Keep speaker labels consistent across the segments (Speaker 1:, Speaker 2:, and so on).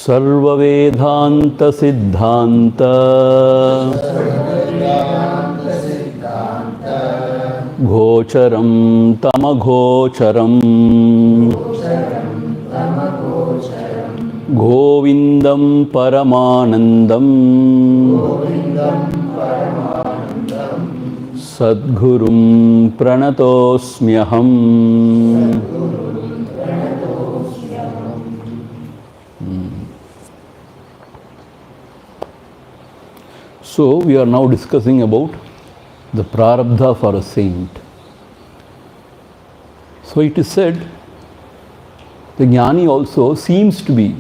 Speaker 1: Sarva Vedanta Siddhanta Gocharam Tamagocharam Govindam Paramanandam Sadgurum Pranatosmyaham. So we are now discussing about the prarabdha for a saint. So it is said, the jnani also seems to be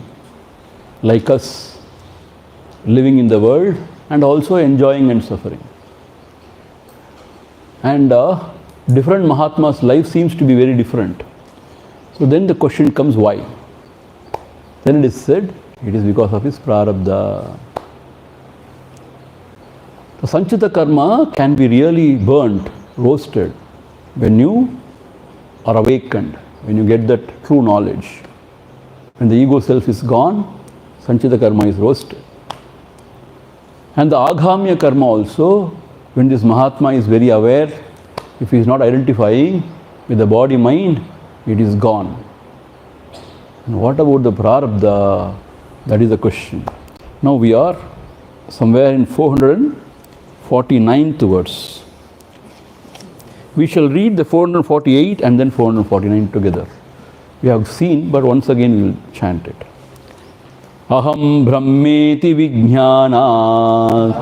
Speaker 1: like us, living in the world and also enjoying and suffering. And different Mahatmas' life seems to be very different. So then the question comes, why? Then it is said, it is because of his prarabdha. The sanchita karma can be really burnt, roasted, when you are awakened, when you get that true knowledge. When the ego self is gone, sanchita karma is roasted. And the aghamya karma also, when this Mahatma is very aware, if he is not identifying with the body mind, it is gone. And what about the prarabdha? That is the question. Now we are somewhere in 449th verse. We shall read the 448 and then 449 together. We have seen, but once again we will chant it. Aham brahmeti vijnanat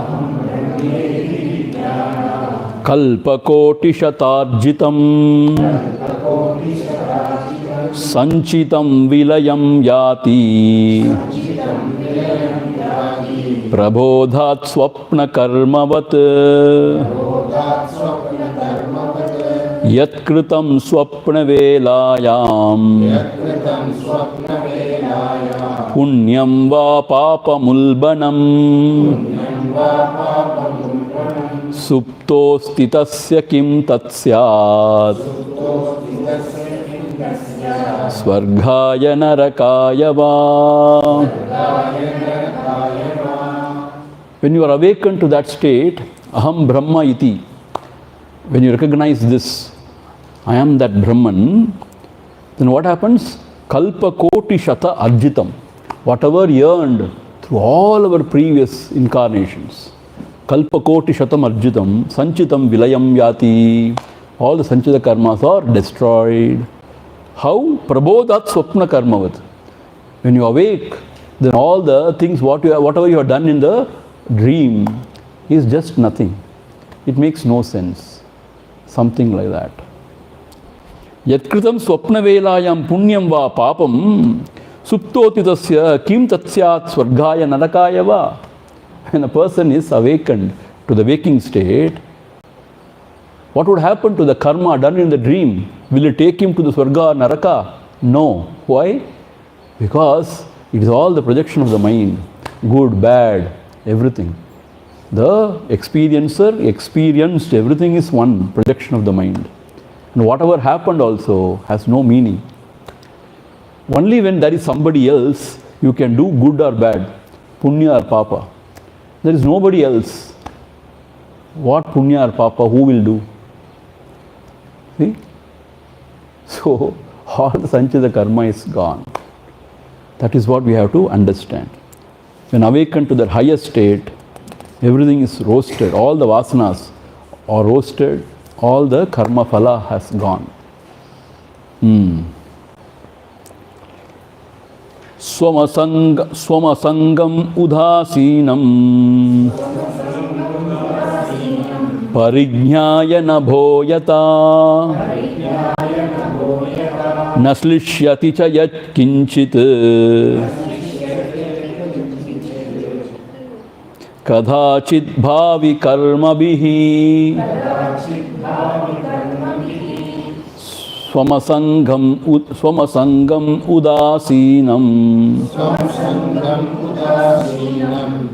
Speaker 1: kalpakoti shatarjitam sanchitam vilayam yati prabodhat swapna karmavat yatkritam swapna velayam punyam va papamulbanam supto stitasya kim tatsyat swargaya narakaya va. When you are awakened to that state, aham brahma iti, when you recognize this, I am that Brahman, then what happens? Kalpa koti shata arjitam. Whatever yearned through all our previous incarnations, kalpa koti shatam arjitam, sanchitam vilayam yati, all the sanchita karmas are destroyed. How? Prabodhat swapna karmavat. When you awake, then all the things, whatever you have done in the dream is just nothing. It makes no sense. Something like that. Yatkritam swapna velayam punyam va papam suptotitasya kim tatsyat swargaya narakaya va. When a person is awakened to the waking state, what would happen to the karma done in the dream? Will it take him to the swarga or naraka? No. Why? Because it is all the projection of the mind. Good, bad, everything. The experiencer experienced, everything is one projection of the mind. And whatever happened also has no meaning. Only when there is somebody else, you can do good or bad, punya or papa. There is nobody else. What punya or papa, who will do? See? So, all the sanchita karma is gone. That is what we have to understand. When awakened to the higher state, everything is roasted, all the vasanas are roasted, all the karma phala has gone. Swamasangam udhasinam parignyaya nabhoyata naslishyati cha yat kinchit kadhachit bhavi karmabhihi swamasangam udasinam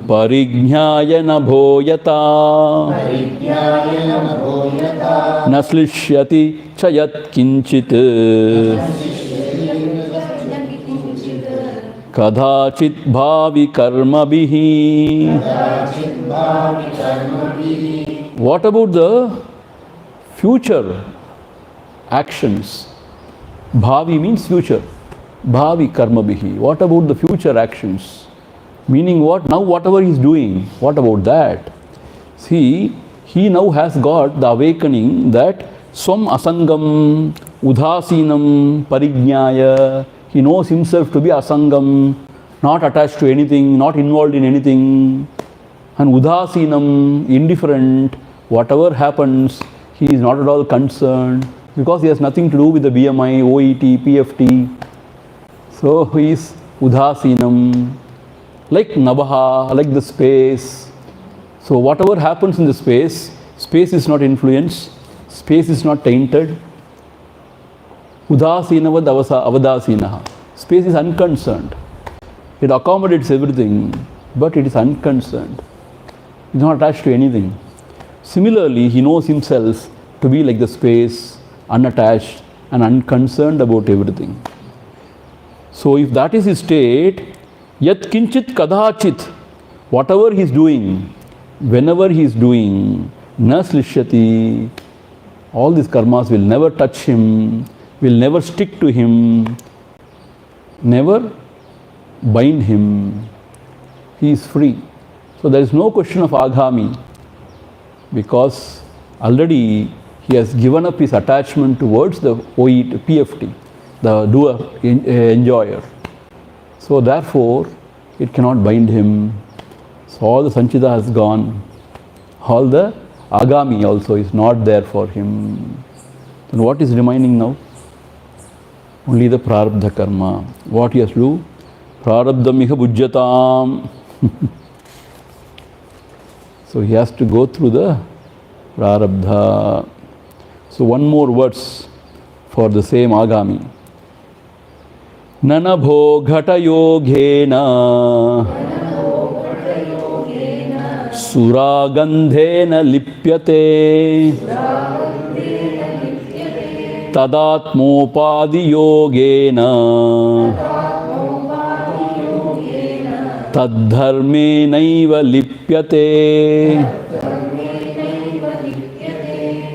Speaker 1: parignyaya nabhoyata naslishyati chayat kinchit kadachit bhavi karmabhihi. What about the future actions? Bhavi means future. Bhavi karmabhihi. What about the future actions? Meaning what? Now whatever he is doing, what about that? See, he now has got the awakening that swam asangam udhasinam parignyaya. He knows himself to be asangam, not attached to anything, not involved in anything. And udhasinam, indifferent, whatever happens, he is not at all concerned because he has nothing to do with the BMI, OET, PFT. So he is udhasinam, like Nabaha, like the space. So whatever happens in the space, space is not influenced, space is not tainted. Udasinavad avadasinaha. Space is unconcerned. It accommodates everything, but it is unconcerned. It is not attached to anything. Similarly, he knows himself to be like the space, unattached and unconcerned about everything. So if that is his state, yat kinchit kadachit, whatever he is doing, whenever he is doing, na slishyati, all these karmas will never touch him, will never stick to him, never bind him. He is free. So there is no question of agami, because already he has given up his attachment towards the OET, PFT, the doer, enjoyer. So therefore, it cannot bind him. So all the sanchita has gone. All the agami also is not there for him. Then what is remaining now? Only the prarabdha karma. What he has to do? Prarabdham iha bhujyatam. So he has to go through the prarabdha. So one more verse for the same agami. Nanabho ghata yogena suragandhena lipyate tadatmopadi yogena tadharmenaiva lipyate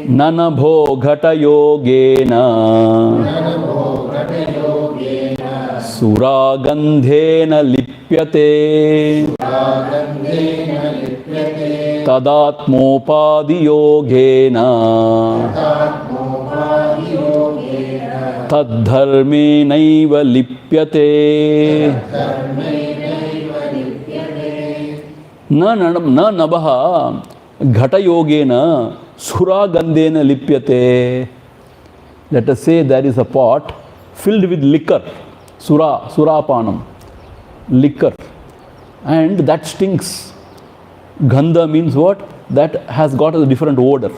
Speaker 1: nanabho ghata yogena suragandhena lipyate tadatmopadi yogena tadharmenaiva lipyate na nabaha ghata yogena suragandhena lipyate. Let us say there is a pot filled with liquor, surapanam, liquor, and that stinks. Gandha means what? That has got a different odor.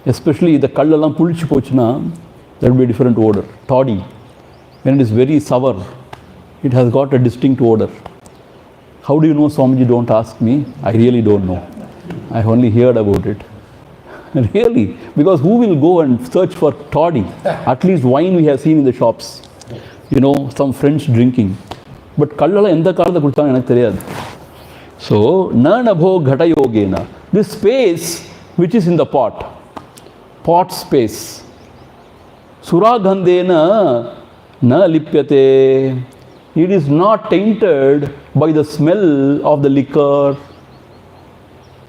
Speaker 1: Especially the kallalam pulichi pochna, there will be a different odor. Toddy, when it is very sour, it has got a distinct odor. How do you know, Swamiji? Don't ask me. I really don't know. I have only heard about it. Really, because who will go and search for toddy? At least wine we have seen in the shops. You know, some French drinking. But kallala endha kaalada kudutanga enak theriyadu. So, na nabho ghata yogena. This space which is in the pot space. Suragandhena na lipyate. It is not tainted by the smell of the liquor.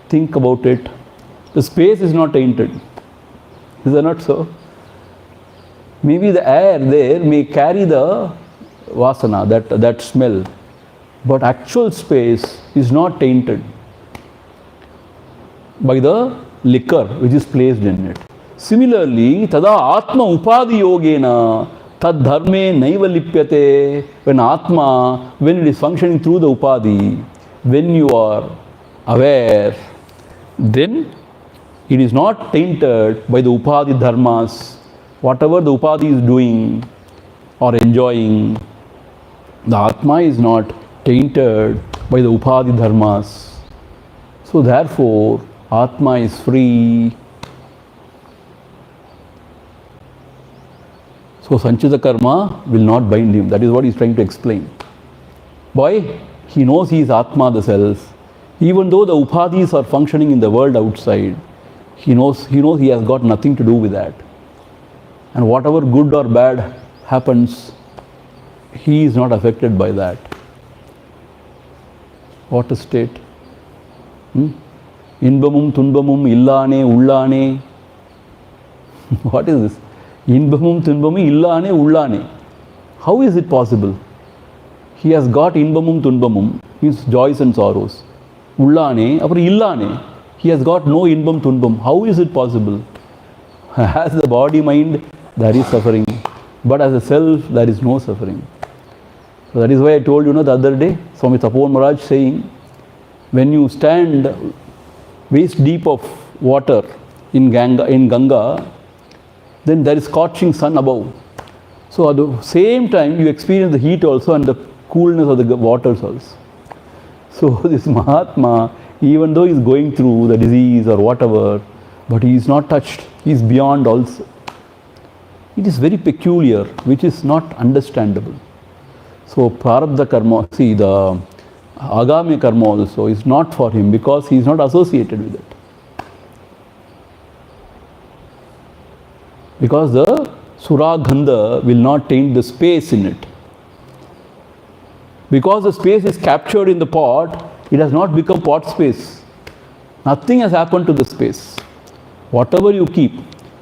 Speaker 1: Think about it. The space is not tainted. Is that not so? Maybe the air there may carry the vasana, that smell. But actual space is not tainted by the liquor which is placed in it. Similarly, tada atma upadi yogena tad dharme naiva lipyate. When atma, when it is functioning through the upadi, when you are aware, then it is not tainted by the upadi dharmas. Whatever the upadi is doing or enjoying, the atma is not tainted by the upadi dharmas. So therefore, atma is free. So sanchita karma will not bind him. That is what he is trying to explain. Why? He knows he is Atma, the self. Even though the upadhis are functioning in the world outside, he knows he has got nothing to do with that. And whatever good or bad happens, he is not affected by that. What a state. Inbamum, tunbamum, illane, ullane. What is this? Inbamum, tunbamum, illane, ullane. How is it possible? He has got inbamum, tunbamum, means joys and sorrows. Ullane, apar illane. He has got no inbam, tunbam. How is it possible? As the body, mind, there is suffering. But as a self, there is no suffering. So that is why I told you the other day, Swami Tapovan Maharaj saying, when you stand waist deep of water in Ganga, then there is scorching sun above. So at the same time, you experience the heat also and the coolness of the waters also. So this Mahatma, even though he is going through the disease or whatever, but he is not touched. He is beyond also. It is very peculiar, which is not understandable. So prarabdha karma, see the agami karma also is not for him because he is not associated with it. Because the suragandha will not taint the space in it. Because the space is captured in the pot, it has not become pot space. Nothing has happened to the space. Whatever you keep,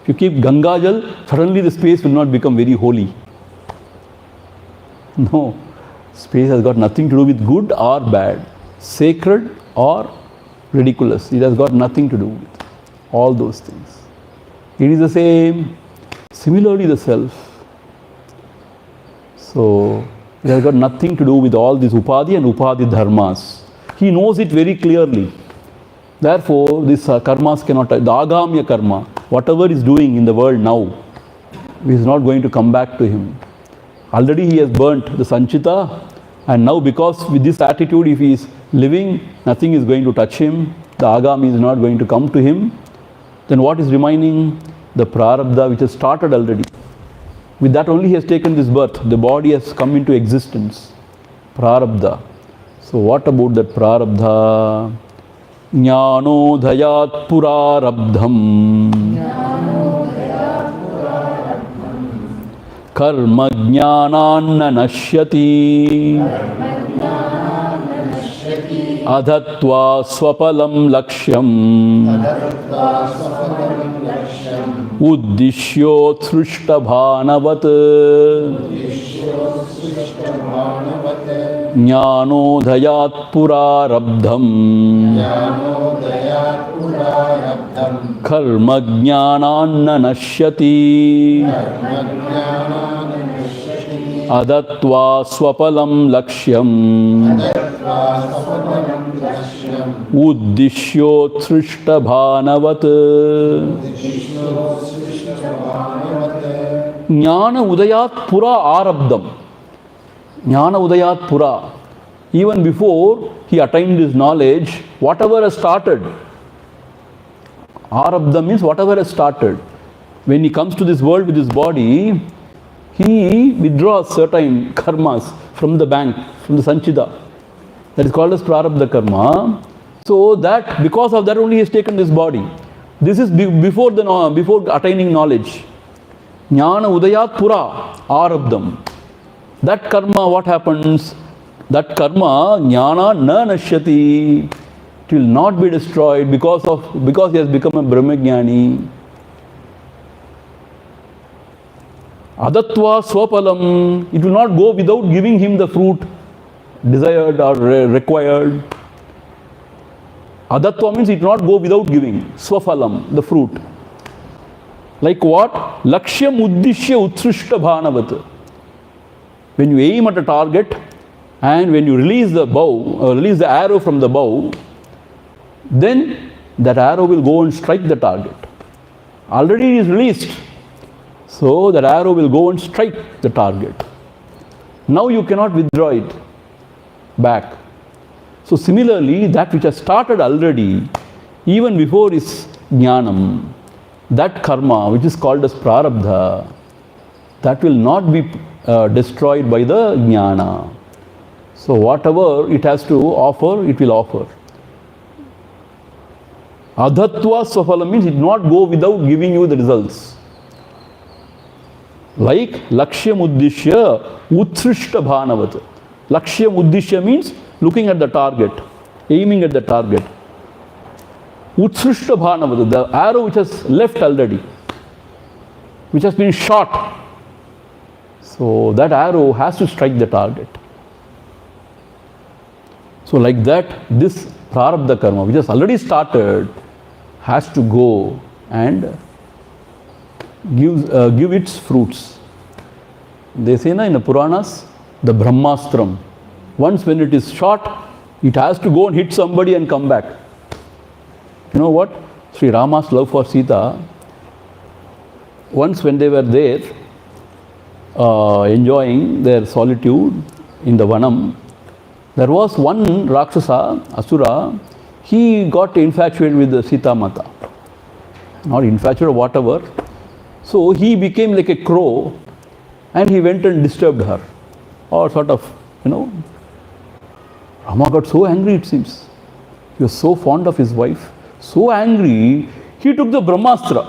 Speaker 1: if you keep Ganga Jal, suddenly the space will not become very holy. No, space has got nothing to do with good or bad, sacred or ridiculous. It has got nothing to do with all those things. It is the same. Similarly, the self. So, it has got nothing to do with all these upadhi and upadhi dharmas. He knows it very clearly. Therefore, these karmas cannot, the agamya karma, whatever he is doing in the world now, is not going to come back to him. Already he has burnt the sanchita, and now because with this attitude, if he is living, nothing is going to touch him, the agami is not going to come to him, then what is remaining? The prarabdha which has started already. With that only he has taken this birth. The body has come into existence. Prarabdha. So what about that prarabdha? Jnanodhayat purarabdham karma jnananna nashyati adhatva swapalam lakshyam uddishyo srishtabhanavat jnanodhayat purarabdham karma jnananna nashyati adatva swapalam lakshyam uddishyo srishtabhanavat jnana udayat pura arabdham. Jnana udayat pura. Even before he attained his knowledge, whatever has started, arabdha means whatever has started. When he comes to this world with his body, he withdraws certain karmas from the bank, from the sanchita. That is called as prarabdha karma. So that, because of that only he has taken this body. This is before attaining knowledge. Jnana udayat pura arabdham. That karma, what happens? That karma, jnana na nashyati. It will not be destroyed because he has become a brahmajnani. Adatva swapalam. It will not go without giving him the fruit desired or required. Adatva means it will not go without giving. Swapalam, the fruit. Like what? Lakshyam uddishya utsrishta bhanavat. When you aim at a target and when you release the bow, release the arrow from the bow, then that arrow will go and strike the target. Already it is released. So that arrow will go and strike the target. Now you cannot withdraw it back. So similarly, that which has started already, even before is jnanam, that karma which is called as prarabdha, that will not be destroyed by the jnana. So whatever it has to offer, it will offer. Adhatva swafalam means it not go without giving you the results. Like lakshyam uddishya utsrishta bhanavat. Lakshyam uddishya means looking at the target, aiming at the target. Utsrishta bhanavat, the arrow which has left already, which has been shot. So that arrow has to strike the target. So like that, this prarabdha karma, which has already started, has to go and give its fruits. They say in the Puranas, the Brahmastram. Once when it is shot, it has to go and hit somebody and come back. You know what? Sri Rama's love for Sita, once when they were there, enjoying their solitude in the Vanam, there was one Rakshasa, Asura, he got infatuated with the Sita Mata. Not infatuated or whatever. So he became like a crow and he went and disturbed her. Or sort of, Rama got so angry, it seems. He was so fond of his wife, so angry, he took the Brahmastra.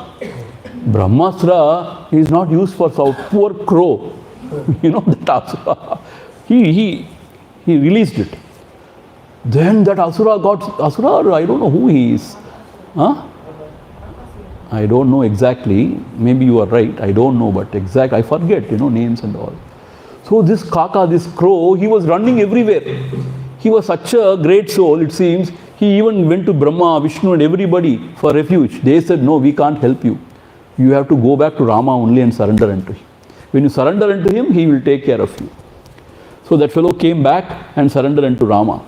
Speaker 1: Brahmastra is not used for some poor crow. That Asura. He released it. Then that Asura, I don't know who he is. Huh? I don't know exactly. Maybe you are right. I don't know, but I forget, names and all. So this Kaka, this crow, he was running everywhere. He was such a great soul, it seems. He even went to Brahma, Vishnu and everybody for refuge. They said, no, we can't help you. You have to go back to Rama only and surrender unto him. When you surrender unto him, he will take care of you. So that fellow came back and surrendered unto Rama.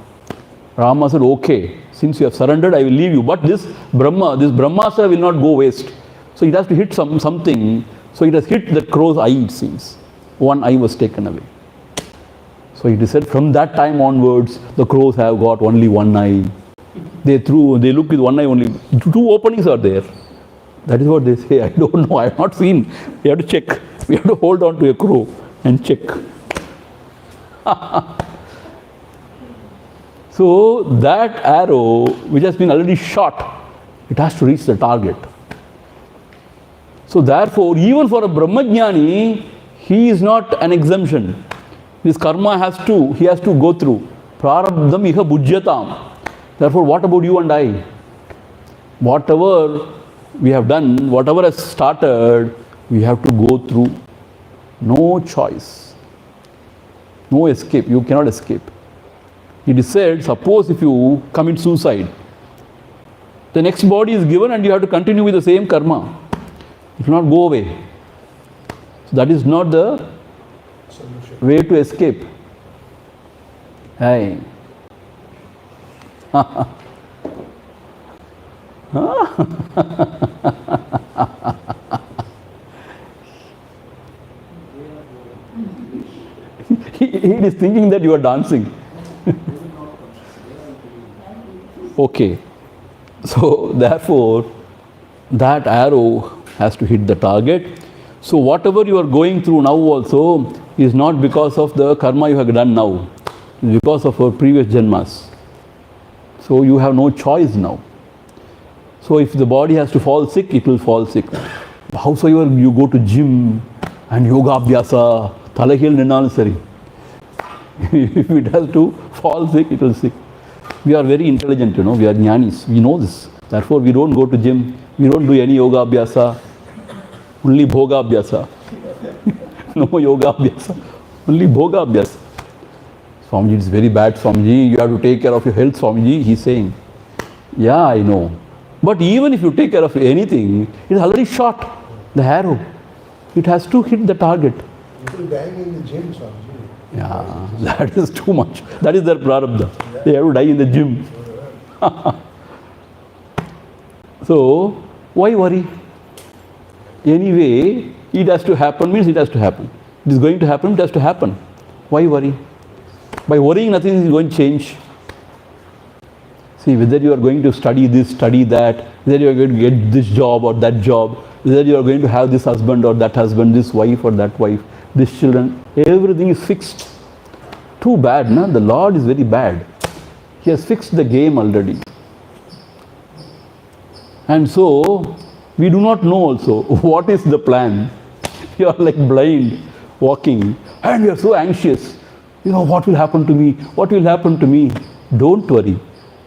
Speaker 1: Rama said, okay, since you have surrendered, I will leave you. But this Brahmastra will not go waste. So it has to hit something. So it has hit the crow's eye, it seems. One eye was taken away. So it is said from that time onwards, the crows have got only one eye. They look with one eye only. Two openings are there. That is what they say. I don't know. I have not seen. We have to check. We have to hold on to a crow and check. So that arrow, which has been already shot, it has to reach the target. So therefore, even for a Brahmajnani, he is not an exemption. This karma he has to go through. Prarabdham iha bhujyatam. Therefore, what about you and I? Whatever we have done, whatever has started, we have to go through. No choice. No escape. You cannot escape. It is said, suppose if you commit suicide, the next body is given and you have to continue with the same karma. It will not go away. So that is not the way to escape. Hey. He is thinking that you are dancing. Okay. So therefore, that arrow has to hit the target. So whatever you are going through now also is not because of the karma you have done now. It is because of our previous janmas. So you have no choice now. So if the body has to fall sick, it will fall sick. Howsoever you go to gym and yoga abhyasa, talahil ninalsari. If it has to fall sick, it will sick. We are very intelligent, we are jnanis. We know this. Therefore, we don't go to gym. We don't do any yoga abhyasa. Only bhoga abhyasa. No yoga abhyasa. Only bhoga abhyasa. Swamiji, it's very bad, Swamiji. You have to take care of your health, Swamiji. He's saying, yeah, I know. But even if you take care of anything, it is already shot. The arrow. It has to hit the target.
Speaker 2: People dying in the gym, Swamiji.
Speaker 1: Yeah, that is too much. That is their prarabdha. They have to die in the gym. So, why worry? Anyway, it has to happen means it has to happen. It is going to happen, it has to happen. Why worry? By worrying, nothing is going to change. See, whether you are going to study this, study that, whether you are going to get this job or that job, whether you are going to have this husband or that husband, this wife or that wife, this children, everything is fixed. too bad, na? The Lord is very bad. He has fixed the game already. And so, we do not know also what is the plan. You are like blind, walking, and we are so anxious. You know, what will happen to me? What will happen to me? Don't worry.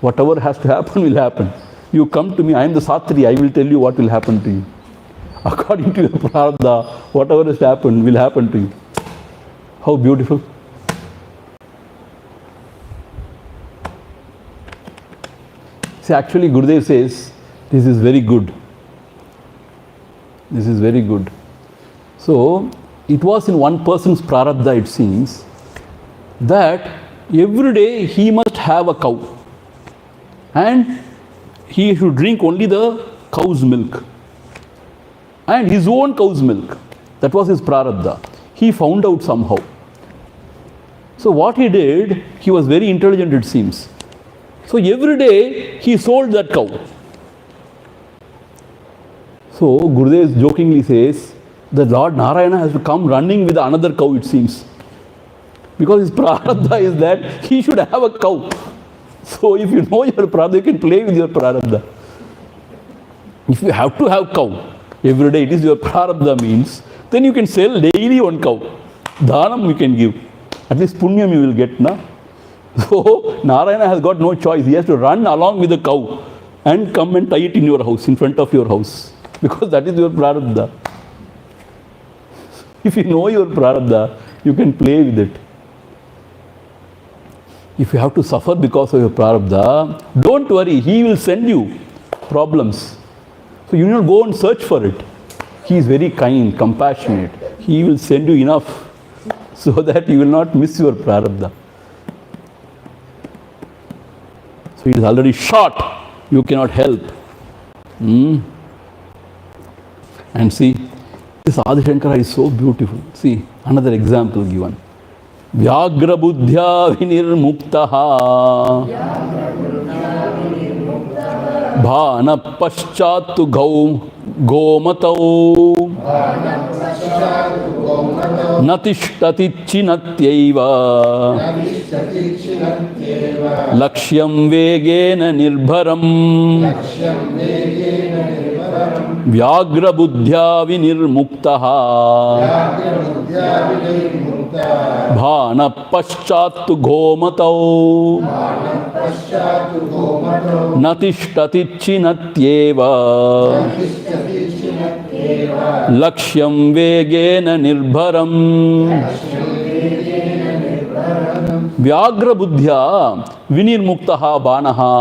Speaker 1: Whatever has to happen will happen. You come to me, I am the Satri, I will tell you what will happen to you. According to your prarabdha, whatever has happened will happen to you. How beautiful. See, actually Gurudev says, this is very good. This is very good. So, it was in one person's prarabdha, it seems, that every day he must have a cow. And he should drink only the cow's milk. And his own cow's milk. That was his prarabdha. He found out somehow. So what he did, he was very intelligent, it seems. So every day he sold that cow. So Gurudev jokingly says, the Lord Narayana has to come running with another cow, it seems. Because his prarabdha is that he should have a cow. So if you know your prarabdha, you can play with your prarabdha. If you have to have cow, every day it is your prarabdha means, then you can sell daily one cow. Dhanam you can give. At least punyam you will get, na? So Narayana has got no choice. He has to run along with the cow and come and tie it in your house, in front of your house. Because that is your prarabdha. If you know your prarabdha, you can play with it. If you have to suffer because of your prarabdha, don't worry, he will send you problems. So you need not go and search for it. He is very kind, compassionate. He will send you enough so that you will not miss your prarabdha. So it is already shot. You cannot help. And see, this Adi Shankara is so beautiful. See, another example given. Vyagra buddhya vinirmuktaha bhana paschatu gomatau natishtati chinatyaiva lakshyam vegena nirbharam Vyagra buddhya vinirmuktaha bhana paschatu gomatau natishtati chinatyeva lakshyam vegena nirbharam Vyagra buddhya vinirmuktaha banaha.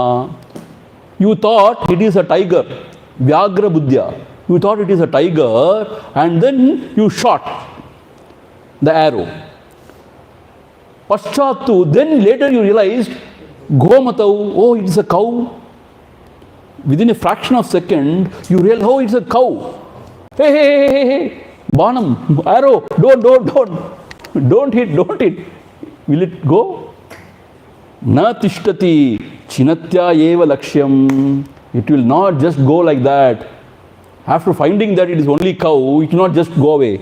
Speaker 1: You thought it is a tiger. Vyagra buddhya. You thought it is a tiger and then you shot the arrow. Paschatu, then later you realized, gomatau, oh, it is a cow. Within a fraction of a second, you realize, oh, it's a cow. Hey, Banam, arrow, don't hit. Will it go? Na tishtati chinatya eva lakshyam. It will not just go like that. After finding that it is only cow, it will not just go away.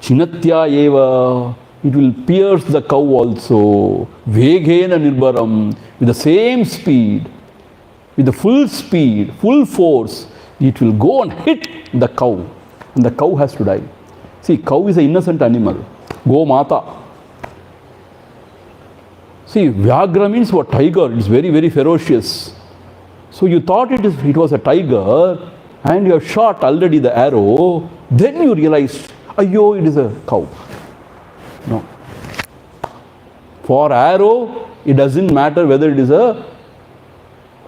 Speaker 1: Chinatya eva. It will pierce the cow also. Vegena nirbaram. With the same speed, with the full speed, full force, it will go and hit the cow. And the cow has to die. See, cow is an innocent animal. Go mata. See, Vyagra means what? Tiger. It's very, very ferocious. So you thought it was a tiger and you have shot already the arrow. Then you realized, ayyo, it is a cow. No. For arrow, it doesn't matter whether it is a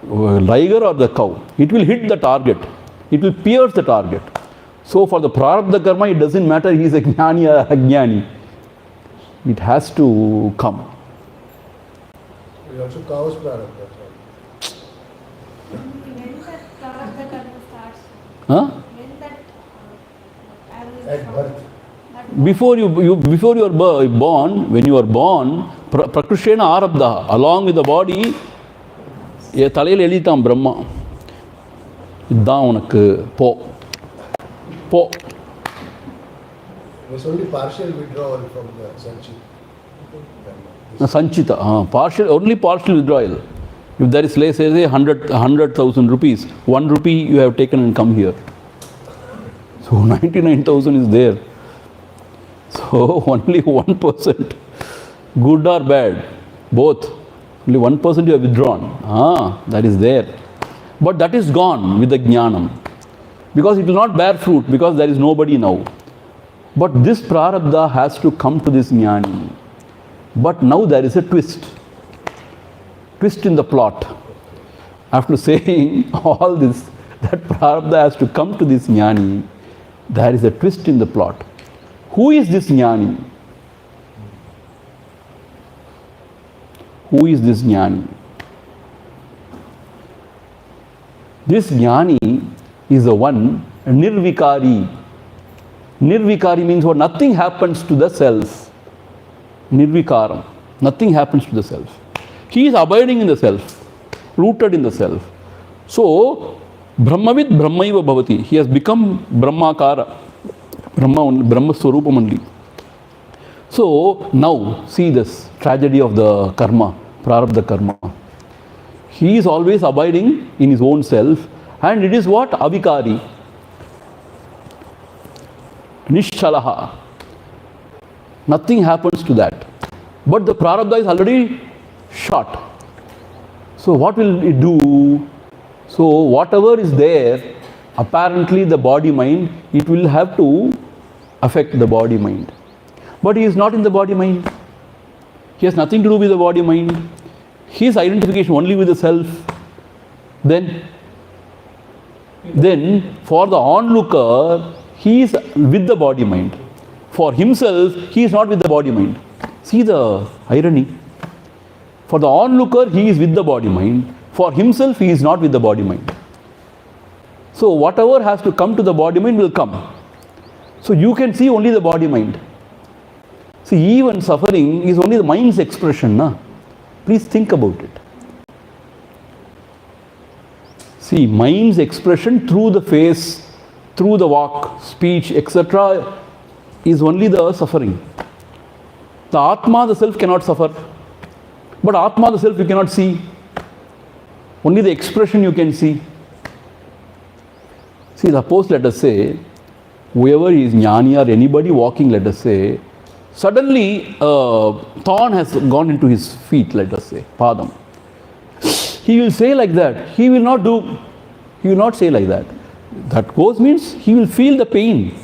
Speaker 1: tiger or the cow. It will hit the target. It will pierce the target. So for the prarabdha karma, it doesn't matter he is a jnani or ajnani. It has to come.
Speaker 2: We also cows prarabdha.
Speaker 3: When that prarabdha karma starts?
Speaker 1: Huh?
Speaker 3: When that arrow is
Speaker 2: At
Speaker 3: found?
Speaker 2: birth.
Speaker 1: Before you are born, when you are born, prakrushena arabdha, along with the body, தலையில் எழுதிட்டான் பிரம்மா, இதுதான் உனக்கு போ.
Speaker 2: It was only partial withdrawal from the sanchi.
Speaker 1: Sanchita, partial, only partial withdrawal. If there is, let's say, 100,000 rupees, 1 rupee you have taken and come here. So 99,000 is there. So only 1%, good or bad, both. Only 1% you have withdrawn. That is there. But that is gone with the jnanam. Because it will not bear fruit, because there is nobody now. But this prarabdha has to come to this jnani. But now there is a twist. Twist in the plot. After saying all this, that prarabdha has to come to this jnani, there is a twist in the plot. Who is this jnani? Who is this jnani? This jnani is the one, nirvikari. Nirvikari means what? Nothing happens to the self. Nirvikaram. Nothing happens to the self. He is abiding in the self, rooted in the self. So, Brahmavid Brahmaiva Bhavati. He has become Brahmakara. Brahma Swarupam only. So, now see this tragedy of the karma, prarabdha karma. He is always abiding in his own self, and it is what? Avikari. Nishchalaha. Nothing happens to that. But the prarabdha is already shot. So what will it do? So whatever is there, apparently the body mind, it will have to affect the body mind. But he is not in the body mind. He has nothing to do with the body mind. His identification only with the self. Then for the onlooker, he is with the body mind. For himself, he is not with the body mind. See the irony. For the onlooker, he is with the body mind. For himself, he is not with the body mind. So whatever has to come to the body mind will come. So you can see only the body mind. See, even suffering is only the mind's expression. Na? Please think about it. See, mind's expression through the face, through the walk, speech, etc. is only the suffering. The Atma, the self, cannot suffer. But Atma, the self, you cannot see. Only the expression you can see. See, suppose, let us say, whoever is jnani or anybody walking, let us say, suddenly a thorn has gone into his feet, let us say, padam. He will say like that. He will not say like that. That goes means he will feel the pain.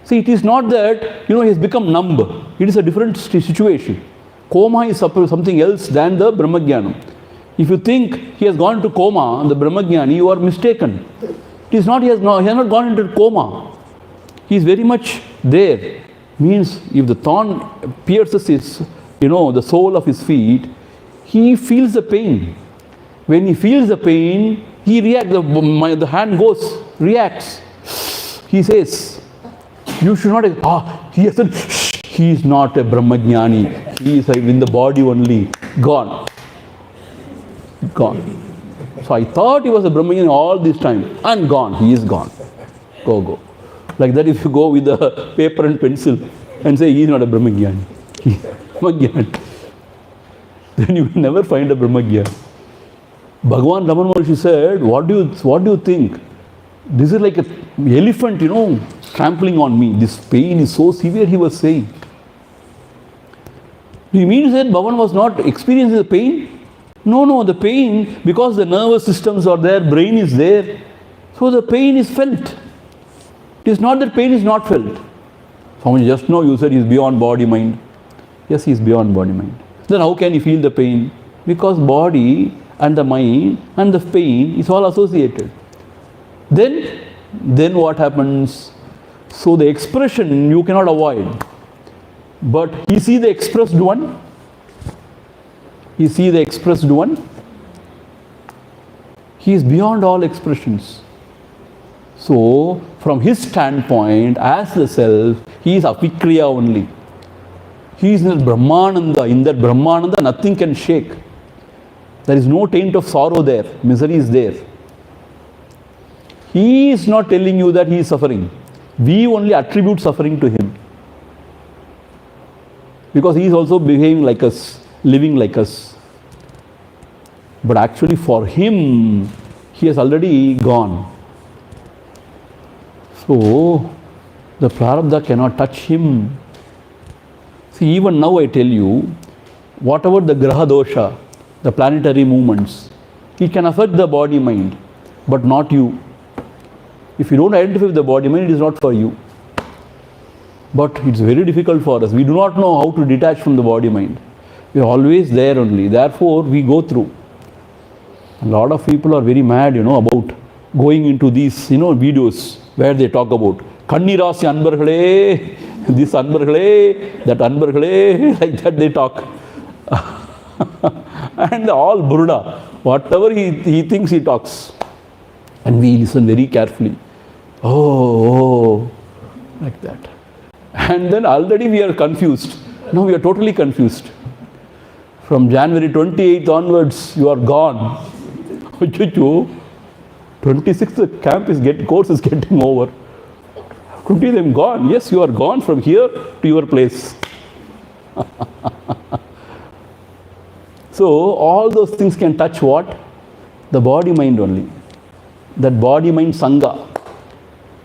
Speaker 1: See, it is not that, he has become numb. It is a different situation. Coma is something else than the Brahmajnanam. If you think he has gone into coma, the Brahmajnani, you are mistaken. It is not, he has not gone into coma. He is very much there. Means if the thorn pierces his, the sole of his feet, he feels the pain. When he feels the pain, he reacts, the hand goes, reacts. He says, you should not, he has said, he is not a Brahmajnani. He is in the body only. Gone. So I thought he was a Brahmajnani all this time. And gone. He is gone. Go. Like that, if you go with a paper and pencil and say he is not a Brahmajnani. Then you will never find a Brahmajnani. Bhagavan Ramana Maharshi said, what do you think? This is like an elephant, trampling on me. This pain is so severe, he was saying. Do you mean that Bhavan was not experiencing the pain? No, the pain, because the nervous systems are there, brain is there. So the pain is felt. It is not that pain is not felt. Swami, just now you said he is beyond body mind. Yes, he is beyond body mind. Then how can he feel the pain? Because body and the mind and the pain is all associated. Then what happens? So the expression you cannot avoid. But you see the expressed one? You see the expressed one? He is beyond all expressions. So, from his standpoint, as the self, he is avikriya only. He is in that Brahmananda. In that Brahmananda, nothing can shake. There is no taint of sorrow there. Misery is there. He is not telling you that he is suffering. We only attribute suffering to him. because he is also behaving like us, living like us. But actually for him, he has already gone. So, the prarabdha cannot touch him. See, even now I tell you, whatever the graha dosha, the planetary movements, it can affect the body mind, but not you. If you don't identify with the body mind, it is not for you. But it's very difficult for us. We do not know how to detach from the body mind. We are always there only. Therefore, we go through. A lot of people are very mad, about going into these, videos where they talk about Kannirasi Anbargale, this Anbargale, that Anbargale, like that they talk. And all Burda, whatever he thinks he talks. And we listen very carefully. Oh, like that. And then already we are confused. Now we are totally confused. From January 28th onwards, you are gone. 26th, the course is getting over. 20th, I'm gone. Yes, you are gone from here to your place. So, all those things can touch what? The body mind only. That body mind sangha.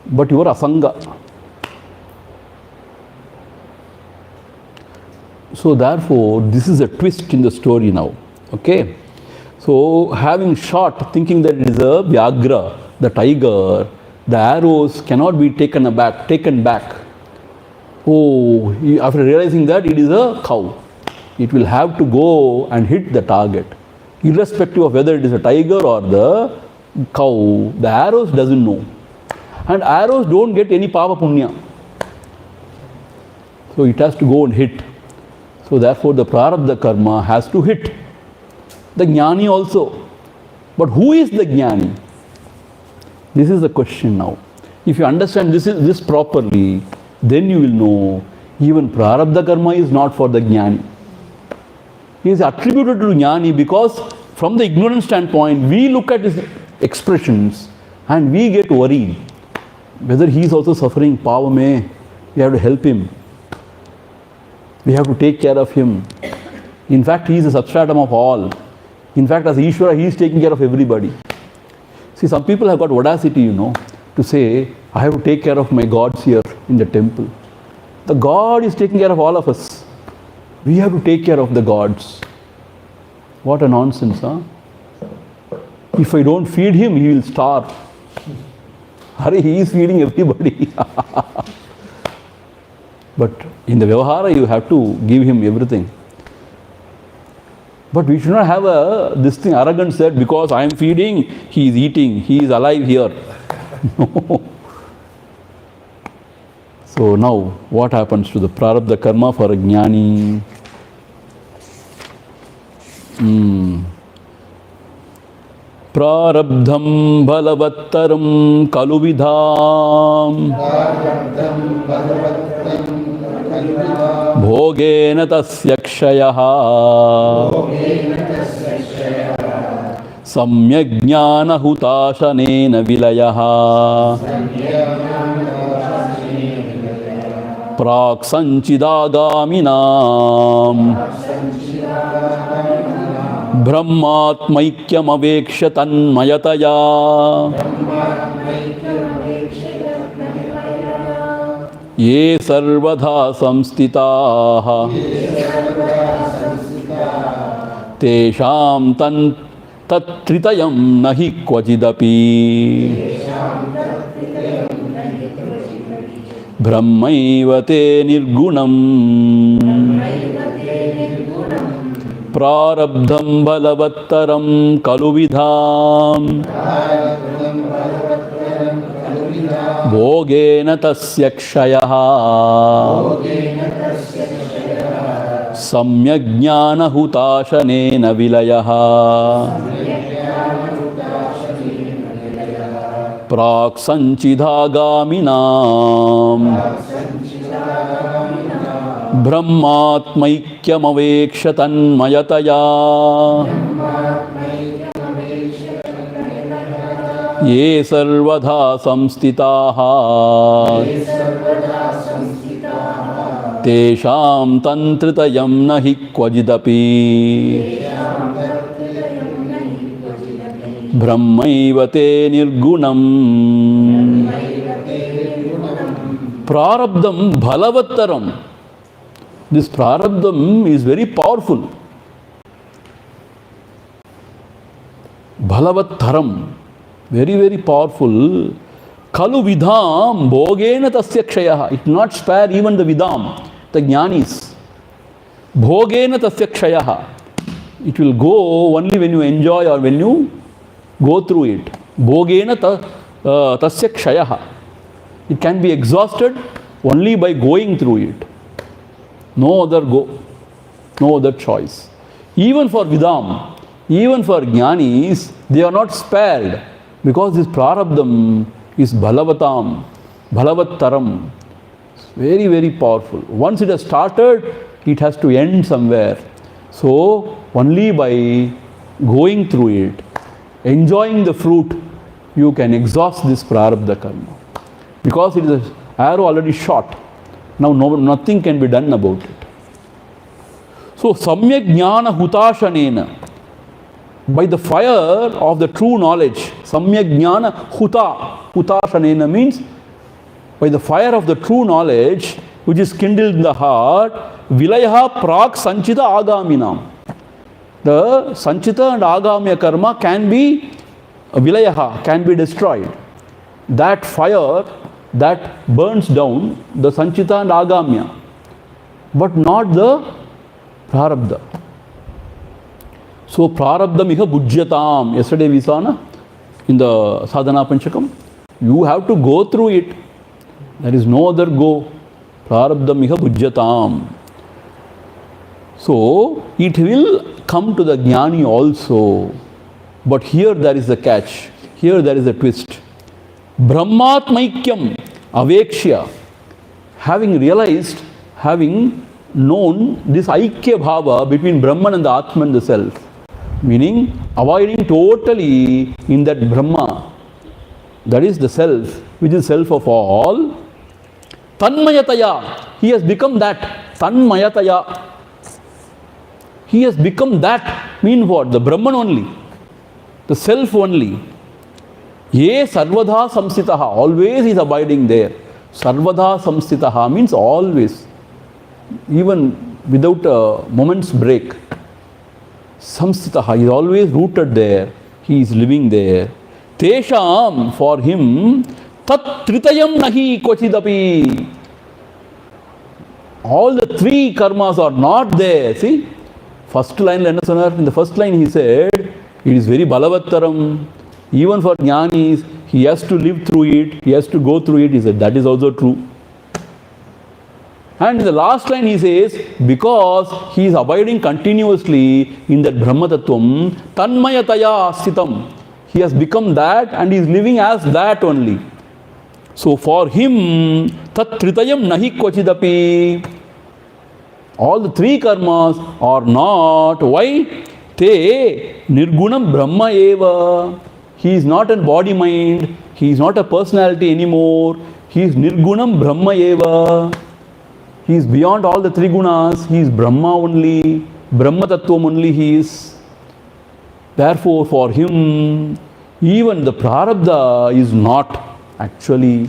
Speaker 1: But you are asanga. So, therefore, this is a twist in the story now. Okay? So, having shot, thinking that it is a Vyagra, the tiger, the arrows cannot be taken back. Oh, after realizing that it is a cow, it will have to go and hit the target. Irrespective of whether it is a tiger or the cow, the arrows doesn't know. And arrows don't get any papa punya. So, it has to go and hit. So, therefore, the prarabdha karma has to hit. The jnani also. But who is the jnani? This is the question now. If you understand this properly, then you will know even prarabdha karma is not for the jnani. He is attributed to jnani because from the ignorant standpoint, we look at his expressions and we get worried. Whether he is also suffering, pavame, we have to help him. We have to take care of him. In fact, he is a substratum of all. In fact, as Ishvara, he is taking care of everybody. See, some people have got audacity, to say, I have to take care of my gods here in the temple. The God is taking care of all of us. We have to take care of the gods. What a nonsense, huh? If I don't feed him, he will starve. Hurry, he is feeding everybody. But in the Vyavahara, you have to give him everything. But we should not have this thing, arrogance that because I am feeding, he is eating, he is alive here. No. So now, what happens to the prarabdha karma for a jnani? Prarabdham balavattaram kaluvidham bhogena tasya kshayaha samyajnana hutashanena vilayaha prak sanchidagaminam brahmatmaikyam aveksha tanmayataya ye sarvadha samstitaha tesham tattritayam nahi kvachidapi brahmaiva te nirgunam prarabdham balavattaram kaluvidham bhogena tasya kshayaha samyajnana hutashanena vilayaha prak sanchidagaminam brahmatmaikyam aveksha tanmayataya ye sarvadha samstitaha Tesham tantritayam nahi kvajidapi Brahmaivate nirgunam. Prarabdham bhalavattaram. This prarabdham is very powerful. Bhalavattaram. Very, very powerful. Kalu vidham bhogena tasya kshayaha. It will not spare even the vidham, the jnanis. Bhogena tasya kshayaha. It will go only when you enjoy or when you go through it. Bhogena tasya kshayaha. It can be exhausted only by going through it. No other choice. Even for vidam, even for jnanis, they are not spared because this prarabdham is bhalavatam, bhalavattaram. It's very, very powerful. Once it has started, it has to end somewhere. So, only by going through it, enjoying the fruit, you can exhaust this prarabdha karma. Because it is an arrow already shot. Now nothing can be done about it. So, samyak jnana hutashanena. By the fire of the true knowledge, samyak jnana hutashanena means by the fire of the true knowledge which is kindled in the heart, vilayaha prak sanchita agaminam. The sanchita and agamya karma can be, vilayaha can be destroyed. That fire that burns down the sanchita and agamya, but not the prarabdha. So prarabdham iha bhujyatam. Yesterday we saw in the sadhana panchakam. You have to go through it. There is no other go. Prarabdham iha bhujyatam. So it will come to the jnani also. But here there is a catch. Here there is a twist. Brahmatmaikyam avekshya. Having realized, having known this aikya bhava between Brahman and the Atma and the self. Meaning avoiding totally in that Brahma. That is the self, which is self of all. Tanmayataya. He has become that. Tanmayataya. He has become that. Mean what? The Brahman only. The self only. Ye sarvadha samsitaha. Always he is abiding there. Sarvadha samsitaha means always. Even without a moment's break. Samsitaha. He is always rooted there. He is living there. Tesham, for him, tat tritayam nahi kvachidapi. All the three karmas are not there. See? First line, in the first line he said, it is very balavattaram. Even for jnanis, he has to live through it, he has to go through it. He said, that is also true. And in the last line he says, because he is abiding continuously in that Brahma Tattvam, tanmayataya sitam. He has become that and he is living as that only. So for him, tat tritayam nahi kvachidapi. All the three karmas are not. Why? Te nirgunam brahma eva. He is not a body mind. He is not a personality anymore. He is nirgunam brahma eva. He is beyond all the three gunas. He is Brahma only. Brahma Tattvam only he is. Therefore, for him, even the prarabdha is not actually.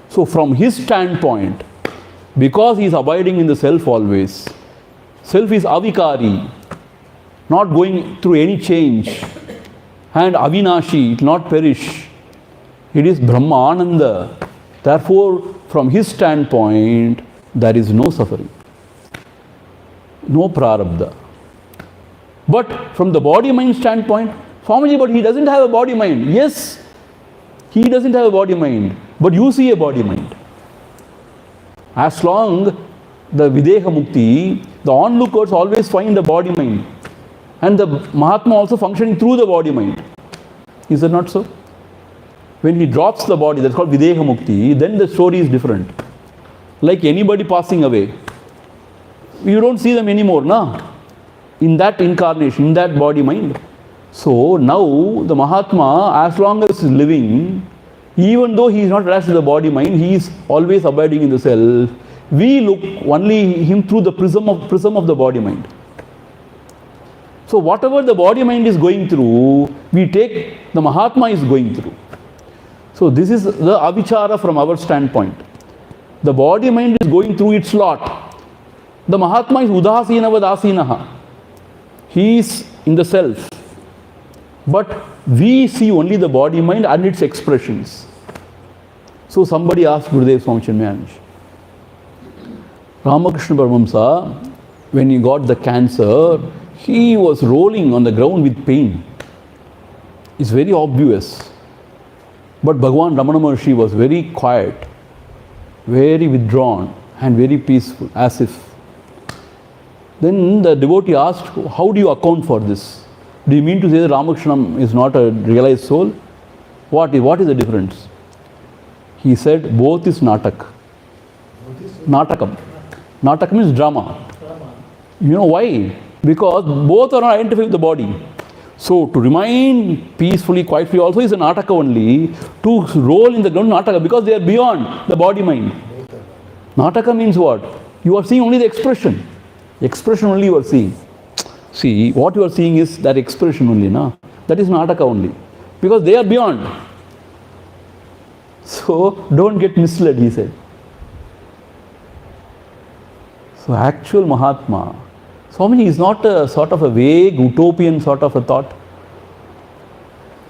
Speaker 1: So, from his standpoint, because he is abiding in the self always, self is avikari, not going through any change, and avinashi, it will not perish. It is Brahmananda. Therefore, from his standpoint, there is no suffering, no prarabdha. But from the body-mind standpoint, Swamiji, but he doesn't have a body-mind. Yes, he doesn't have a body-mind, but you see a body-mind. As long the Videha Mukti, the onlookers always find the body-mind. And the Mahatma also functioning through the body-mind. Is it not so? When he drops the body, that's called Videha Mukti, then the story is different. Like anybody passing away. You don't see them anymore, na? In that incarnation, in that body-mind. So now the Mahatma, as long as he is living, even though he is not attached to the body-mind, he is always abiding in the self. We look only him through the prism of the body mind. So whatever the body mind is going through, we take the Mahatma is going through. So this is the avichara from our standpoint. The body mind is going through its lot. The Mahatma is udasinavad asinaha. He is in the self. But we see only the body mind and its expressions. So somebody asked Gurudev Swami Chinmayanand, Ramakrishna Paramahamsa, when he got the cancer, he was rolling on the ground with pain. It's very obvious. But Bhagavan Ramana Maharshi was very quiet, very withdrawn and very peaceful, as if. Then the devotee asked, how do you account for this? Do you mean to say that Ramakrishna is not a realized soul? What is the difference? He said, both is natak. Natakam. Natak means drama. You know why? Because both are not identified with the body. So to remain peacefully, quietly also is a nataka only. To roll in the ground, nataka, because they are beyond the body mind. Nataka means what? You are seeing only the expression. Expression only you are seeing. See, what you are seeing is that expression only, na? That is nataka only. Because they are beyond. So don't get misled, he said. So actual Mahatma, Swamiji is not a sort of a vague, utopian sort of a thought.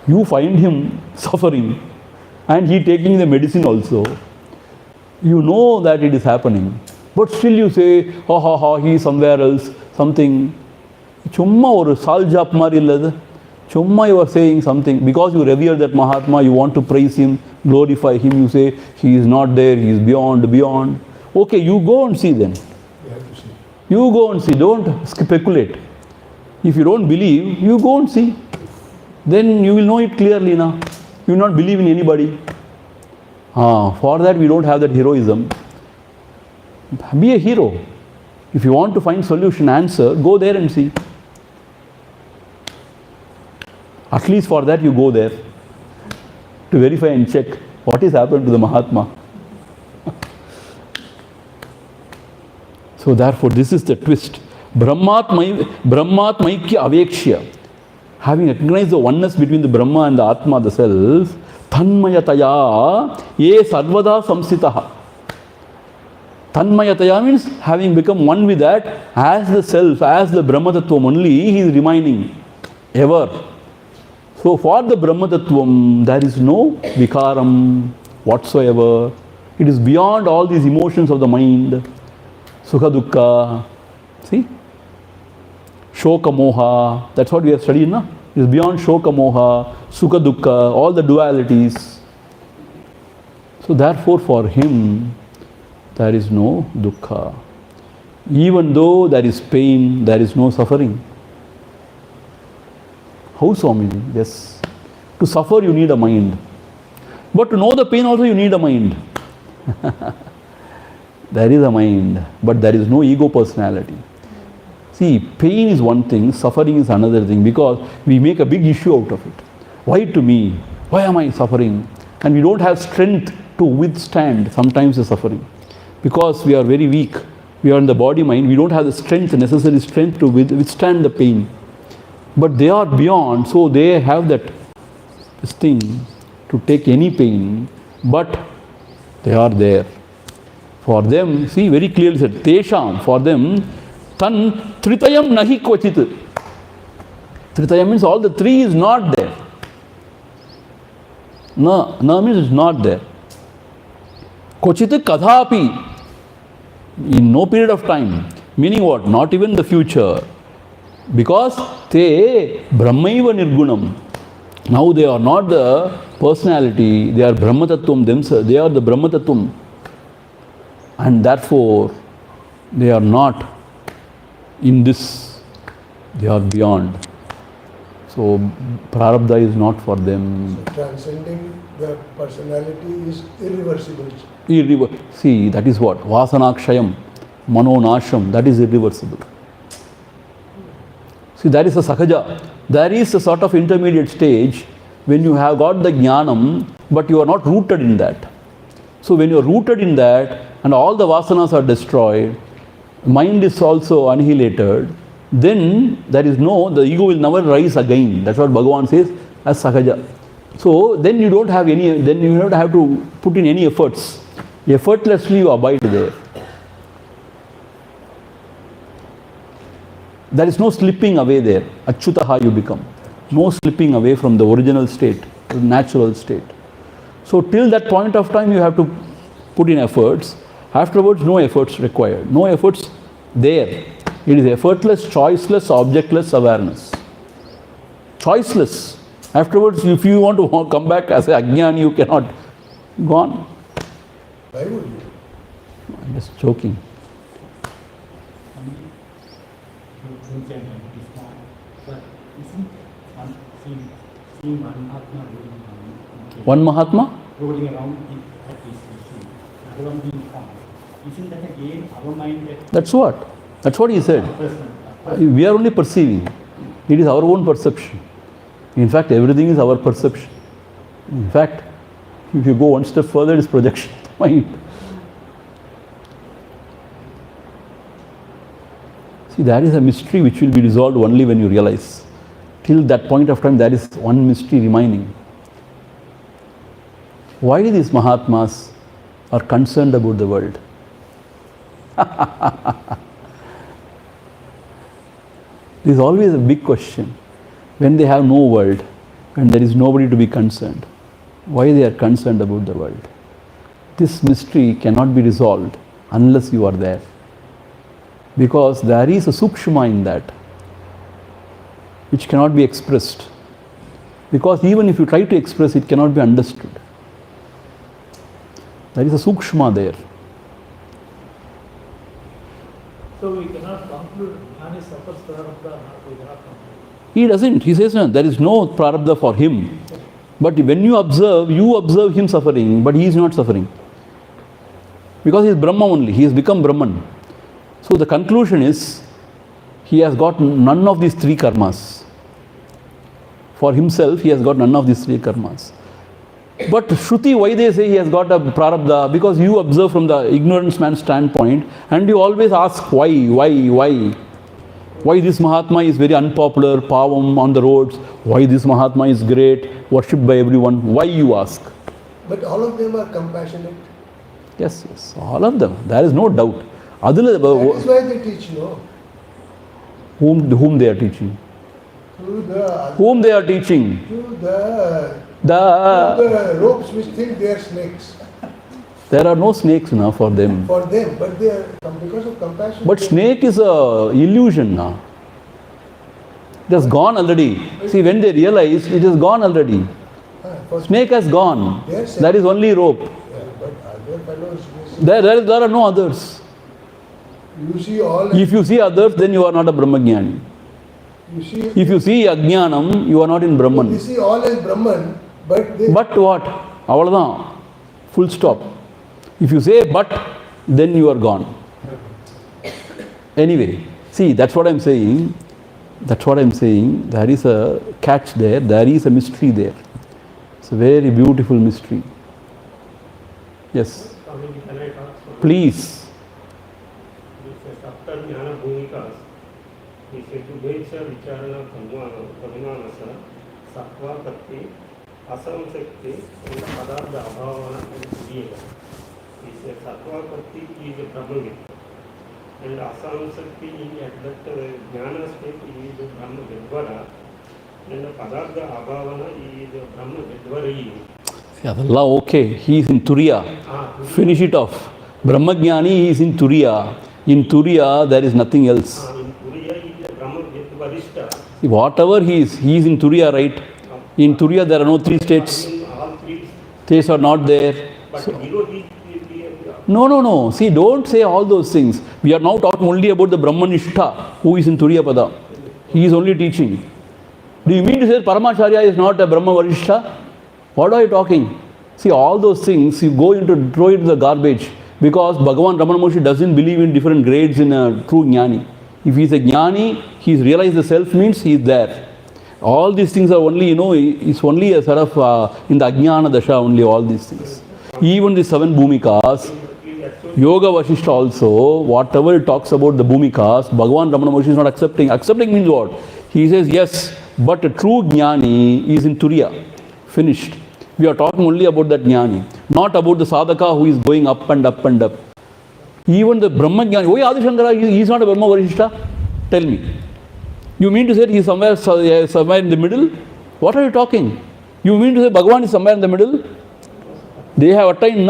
Speaker 1: You find him suffering and he taking the medicine also. You know that it is happening. But still you say, he is somewhere else, something. Chumma or saljap marillad. Chumma you are saying something. Because you revere that Mahatma, you want to praise him, glorify him, you say, he is not there, he is beyond. Okay, you go and see then. You go and see, don't speculate. If you don't believe, you go and see. Then you will know it clearly now. You will not believe in anybody. For that we don't have that heroism. Be a hero. If you want to find solution, answer, go there and see. At least for that you go there to verify and check what has happened to the Mahatma. So therefore this is the twist. Brahmatmaikya avekshya. Having recognized the oneness between the Brahma and the Atma, the self, tanmayataya ye sarvada samsitaha. Tanmayataya means having become one with that, as the self, as the Brahma Tattvam only, he is remaining ever. So for the Brahma Tattvam, there is no vikaram whatsoever. It is beyond all these emotions of the mind. Sukha dukkha, see? Shoka moha, that's what we have studied, na? It is beyond shoka moha, sukha dukkha, all the dualities. So therefore for him, there is no dukkha. Even though there is pain, there is no suffering. How, Swamiji? Yes. To suffer you need a mind. But to know the pain also you need a mind. There is a mind, but there is no ego personality. See, pain is one thing, suffering is another thing, because we make a big issue out of it. Why to me? Why am I suffering? And we don't have strength to withstand sometimes the suffering. Because we are very weak. We are in the body mind. We don't have the strength, the necessary strength to withstand the pain. But they are beyond, so they have that thing to take any pain, but they are there. For them, see, very clearly said, Tesham, for them, Tan Tritayam Nahi Kvachit. Tritayam means all the three is not there. Na means it's not there. Kvachit Kadhapi. In no period of time. Meaning what? Not even the future. Because Te Brahmaiva Nirgunam. Now they are not the personality, they are Brahma Tattvam themselves, they are the Brahma Tattvam. And therefore, they are not in this, they are beyond. So, Prarabdha is not for them.
Speaker 2: So transcending the personality is irreversible.
Speaker 1: See, that is what? Vasanakshayam, Manonasham, that is irreversible. See, that is a Sakaja. There is a sort of intermediate stage when you have got the Jnanam, but you are not rooted in that. So when you are rooted in that and all the vasanas are destroyed, mind is also annihilated, then there is the ego will never rise again. That's what Bhagavan says as sahaja. So then you don't have to put in any efforts. Effortlessly you abide there. There is no slipping away there. Achyutaha you become. No slipping away from the original state, the natural state. So till that point of time you have to put in efforts. Afterwards no efforts required. No efforts there. It is effortless, choiceless, objectless awareness. Choiceless. Afterwards, if you want to come back as a ajnani, you cannot. Gone.
Speaker 2: Why would you?
Speaker 1: I'm just joking. One Mahatma?
Speaker 4: Rolling around at this machine. Everyone being formed. Isn't that again our mind that
Speaker 1: That's what? That's what he said. We are only perceiving. It is our own perception. In fact, everything is our perception. In fact, if you go one step further, it is projection. Mind. See, that is a mystery which will be resolved only when you realize. Till that point of time, there is one mystery remaining. Why these Mahatmas are concerned about the world? This is always a big question. When they have no world, when there is nobody to be concerned, why they are concerned about the world? This mystery cannot be resolved unless you are there. Because there is a sukshma in that, which cannot be expressed. Because even if you try to express, it cannot be understood. There is a sukshma there.
Speaker 5: So we cannot conclude Jnani suffers prarabdha, we cannot conclude.
Speaker 1: He doesn't. He says, no, there is no prarabdha for him. But when you observe him suffering, but he is not suffering. Because he is Brahma only. He has become Brahman. So the conclusion is, he has got none of these three karmas. For himself, he has got none of these three karmas. But Shruti, why they say he has got a prarabdha? Because you observe from the ignorance man's standpoint and you always ask why? Why this Mahatma is very unpopular, pavam on the roads? Why this Mahatma is great, worshipped by everyone? Why you ask?
Speaker 2: But all of them are compassionate.
Speaker 1: Yes, all of them. There is no doubt.
Speaker 2: That is why they teach, no?
Speaker 1: Whom they are teaching? Whom they are teaching?
Speaker 2: To the ropes which think they are snakes.
Speaker 1: There are no snakes now for them.
Speaker 2: For them, but they are because of compassion.
Speaker 1: But snake is a illusion now. It has gone already. See, when they realize, it has gone already. Snake has gone. There is only rope.
Speaker 2: Yeah, but other fellows,
Speaker 1: There are no others.
Speaker 2: you see all.
Speaker 1: If you see others, then you are not a Brahmagyani.
Speaker 2: You see,
Speaker 1: If you see Ajnanam, you are not in Brahman.
Speaker 2: you see all as Brahman, but they.
Speaker 1: But what? Avladhan. Full stop. If you say but, then you are gone. Anyway, see, that's what I'm saying. That's what I'm saying. There is a catch there. There is a mystery there. It's a very beautiful mystery. Yes.
Speaker 5: Can I talk?
Speaker 1: Please.
Speaker 5: After Jnana Bhumikas, he said to Vecha Vicharana Parimanasa, Sattva Katti, Asamsekti, and Padartha Abhavana and Vidya. He said Sattva Katti is a Brahman, and Asamsekti at that Jnana state is a Brahma Vidvara, and Padartha Abhavana is a Brahma Vidvari.
Speaker 1: Allah, okay. He is in Turiya. Finish it off. Brahmagyani, he is in Turiya. In Turiya, there is nothing else.
Speaker 5: In Turiya is a Brahma Vidvarishta.
Speaker 1: Whatever he is in Turiya, right? In Turiya, there are no three states.
Speaker 5: All three
Speaker 1: States are not there.
Speaker 5: but
Speaker 1: So,
Speaker 5: below he
Speaker 1: no. See, don't say all those things. We are now talking only about the Brahmanishta, who is in Turiya Pada. He is only teaching. Do you mean to say Paramacharya is not a Brahma Varishta? What are you talking? See, all those things you throw it into the garbage because Bhagavan Ramana Maharshi doesn't believe in different grades in a true Jnani. If he is a Jnani, he has realized the self means he is there. All these things are only, it's only a sort of in the Ajnana Dasha only, all these things. Even the 7 Bhumikas, Yoga Vasishta also, whatever it talks about the Bhumikas, Bhagavan Ramana Maharshi is not accepting. Accepting means what? He says, yes, but a true Jnani is in Turiya. Finished. We are talking only about that Jnani, not about the sadhaka who is going up and up and up. Even the Brahma Jnani, why Adi Shankara, he is not a Brahma Varishta? Tell me. You mean to say he is somewhere in the middle? What are you talking? You mean to say Bhagavan is somewhere in the middle? They have attained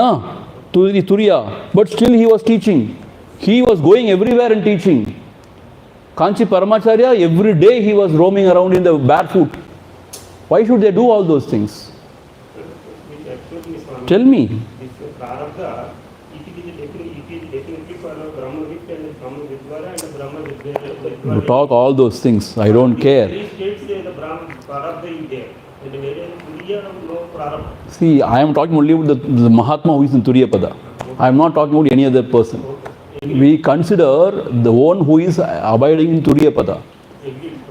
Speaker 1: to the Turiya, but still he was teaching. He was going everywhere and teaching. Kanchi Paramacharya, every day he was roaming around in the barefoot. Why should they do all those things? Tell me. You talk all those things. I don't care. See, I am talking only about the Mahatma who is in Turiya Pada. I am not talking about any other person. We consider the one who is abiding in Turiya Pada.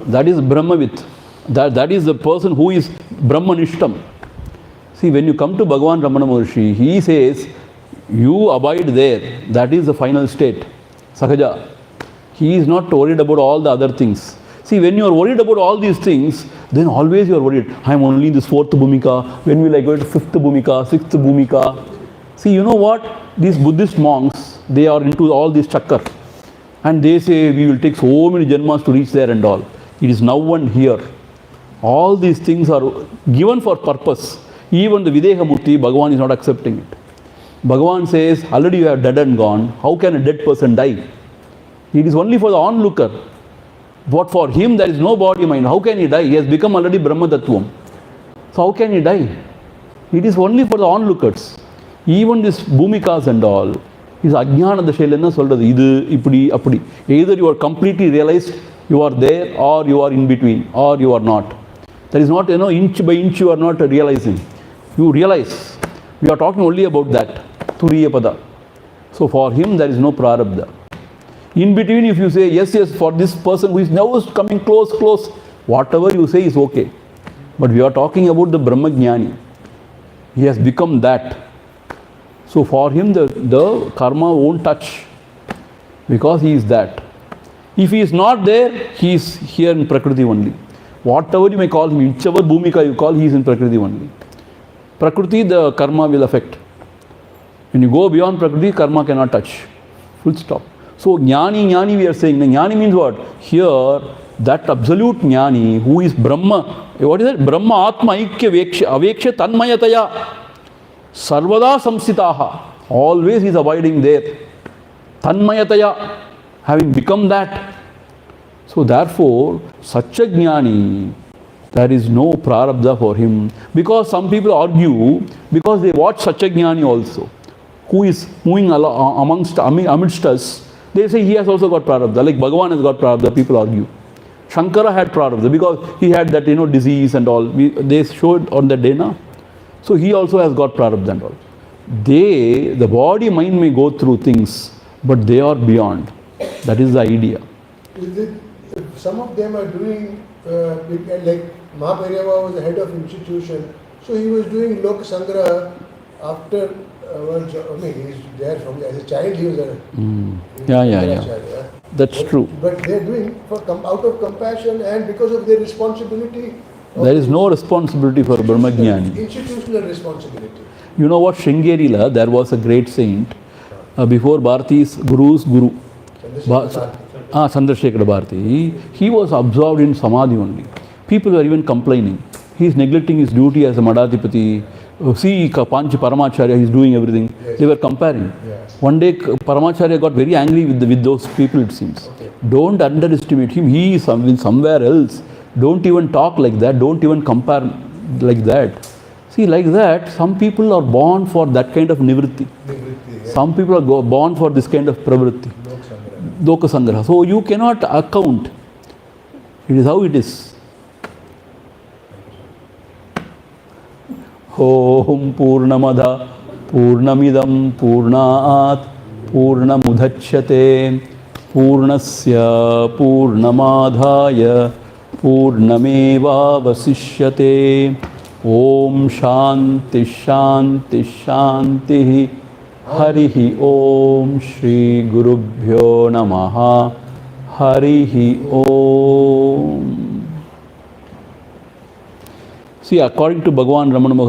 Speaker 1: That is Brahmavit. That is the person who is Brahmanishtam. See, when you come to Bhagavan Ramana Maharshi, he says, you abide there. That is the final state. Sahaja. He is not worried about all the other things. See, when you are worried about all these things, then always you are worried. I am only in this 4th Bhumika. When will I go to 5th Bhumika, 6th Bhumika? See, you know what? These Buddhist monks, they are into all this chakkar. And they say, we will take so many janmas to reach there and all. It is now and here. All these things are given for purpose. Even the Videha Murti, Bhagavan is not accepting it. Bhagavan says, already you are dead and gone. How can a dead person die? It is only for the onlooker. But for him, there is no body mind. How can he die? He has become already Brahma Tattvam. So how can he die? It is only for the onlookers. Even this Bhumikas and all, is Ajnana Dashailana Soldadu. Idu, Ipudi, Apudi. Either you are completely realized, you are there, or you are in between, or you are not. There is not, inch by inch you are not realizing. You realize. We are talking only about that. Turiya Pada. So for him, there is no prarabdha. In between, if you say, yes, for this person who is now coming close, whatever you say is okay. But we are talking about the Brahma Jnani. He has become that. So for him, the karma won't touch. Because he is that. If he is not there, he is here in Prakriti only. Whatever you may call him, whichever Bhumika you call, he is in Prakriti only. Prakriti, the karma will affect. When you go beyond Prakriti, karma cannot touch. Full stop. So, Jnani we are saying. Jnani means what? Here, that absolute Jnani who is Brahma. What is that? Brahma Atma Ikya Aveksha Tanmayataya. Sarvada Samsitaha. Always he is abiding there. Tanmayataya. Having become that. So, therefore, such a Jnani, there is no prarabdha for him. Because some people argue, because they watch such a Jnani also, who is moving amidst us, they say he has also got prarabdha. Like Bhagavan has got prarabdha, people argue. Shankara had prarabdha because he had that, disease and all. They showed on the day now. So he also has got prarabdha and all. The body, mind may go through things, but they are beyond. That is the idea.
Speaker 2: Some of them are doing, like Mahaperiyava was the head of institution, so he was doing Lok Sangraha after. He's there from as a child. He was a
Speaker 1: Yeah. That's true.
Speaker 2: But they're doing out of compassion and because of their responsibility.
Speaker 1: There is no responsibility for Brahma Jnani.
Speaker 2: Institutional responsibility.
Speaker 1: You know what? Shringerila, there was a great saint before Bharati's Guru's Guru. Chandrasekhara Bharati. He was absorbed in Samadhi only. People were even complaining. He is neglecting his duty as a Madhatipati. See, Panchi Paramacharya, he is doing everything. Yes. They were comparing. Yes. One day, Paramacharya got very angry with those people, it seems. Okay. Don't underestimate him. He is somewhere else. Don't even talk like that. Don't even compare like that. See, like that, some people are born for that kind of nivritti. Yeah. Some people are born for this kind of pravritti. Doka Sangraha. So you cannot account. It is how it is. Om Purnamada Purnamidam Purnat Purnamudachyate Purnasya Purnamadhaya Purnameva Vasishyate Om Shanti Shanti Shanti. Harihi Om Shri Gurubhyo Namaha. Harihi Om. See, according to Bhagavan Ramana